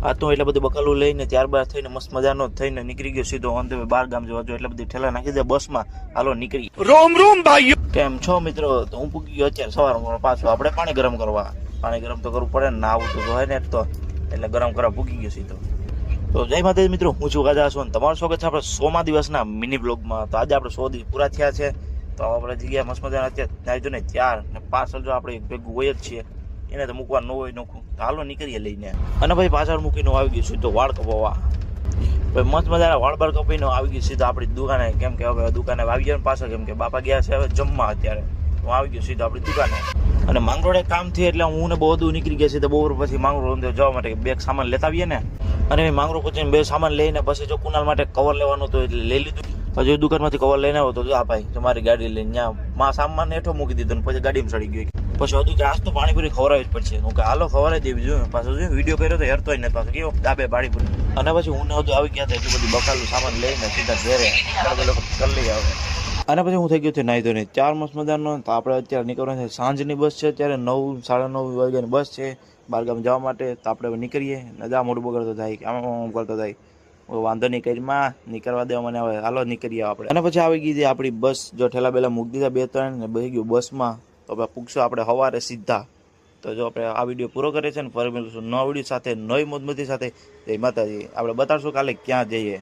આ તો એટલે બધું બકાલું લઈને ત્યારબાદ થઈને મસ્ત મજાનો થઈને નીકળી ગયો સીધો ઓન ધ વે 12 ગામ જવા. જો એટલે બધી ઠેલા નાખી દે બસમાં, હાલો નીકળી. રોમ રોમ ભાઈઓ, કેમ છો મિત્રો? તો હું પૂકી ગયો અત્યારે સવારમાં પાછું આપણે પાણી ગરમ કરવા. પાણી ગરમ તો કરવું પડે ને, નાવું તો હોય ને તો, એટલે ગરમ કરવા પૂકી ગયો સીધો. તો જય માતાજી મિત્રો, હું છું ગાજા છું અને તમારું સ્વાગત છે આપણે 100મા દિવસના મિની બ્લોગમાં. તો આજે આપણે 100 દિવસ પૂરા થયા છે. તો આપણે જગ્યા મસ્ત મજાના અત્યારે જો ને ત્યાર ને પાછળ જો આપણે ભેગું હોય જ છીએ, એને તો મૂકવા ન હોય નોખું, તો હાલો નીકળીએ લઈને. અને ભાઈ પાછળ મૂકીને આવી ગયું સીધો વાળ કપાવવા. ભાઈ મસ્ત મજાના વાળ બાળ કપીને આવી ગયું સીધો આપણી દુકાને. કેમ કે હવે દુકાને આવી ગયા ને પાછળ, કેમ કે બાપા ગયા છે હવે જમવા અત્યારે. હું આવી ગયો સીધો આપણી દુકાને. અને માંગરોળે કામ થી એટલે હું ને બહુ દૂર નીકળી ગયા છે. તો બપોર પછી માંગરોળ જવા માટે બેગ સામાન લેતા આવીએ ને. અને માંગરોળ પછી બે સામાન લઈને પછી જો કુનાલ માટે કવર લેવાનું હતું એટલે લઈ લીધું. પછી દુકાનમાંથી કવર લઈને આવ્યો તો આ ભાઈ તમારી ગાડી લઈને ત્યાં માં સામાન હેઠો મૂકી દીધો ને પછી ગાડીમાં ચડી ગયો. પછી હતું કે આજ તો પાણીપુરી ખવડાવી જ પડશે. હું કે હાલો ખવડાવી દેવી જોઈએ. પાછું વિડીયો કર્યો તો હેરતો ને પાછું કેવો ડાબે પાણીપુરી. અને પછી હું ને હતું આવી ગયા હતા એટલું બધું બકાલું સામાન લઈને સીધા ઘરે કરી લઈ આવે. અને પછી હું થઈ ગયો છે નાહી ધોઈને 4 મસ્ત મજાનો. તો આપણે અત્યારે નીકળવાનું છે, સાંજની બસ છે અત્યારે 9 સાડા 9 વાગ્યાની બસ છે 12 ગામ જવા માટે. તો આપણે નીકળીએ ને જા મોડું બગડતો થાય કે આમ કરતો થાય. વાંધો નહીં કરીમાં નીકળવા દેવા મને આવે, હાલો નીકળીએ આપણે. અને પછી આવી ગઈ આપણી બસ, જો ઠેલા બેલા મૂકી દીધા 2-3 ને બેસી ગયું બસમાં. તો આપણે પૂછશું આપણે સવારે સીધા. તો જો આપણે આ વિડીયો પૂરો કરીએ છીએ ને ફરી મળીશું નવા વિડીયો સાથે, નવી મોજમસ્તી સાથે. જય માતાજી. આપણે બતાડશું કાલે ક્યાં જઈએ.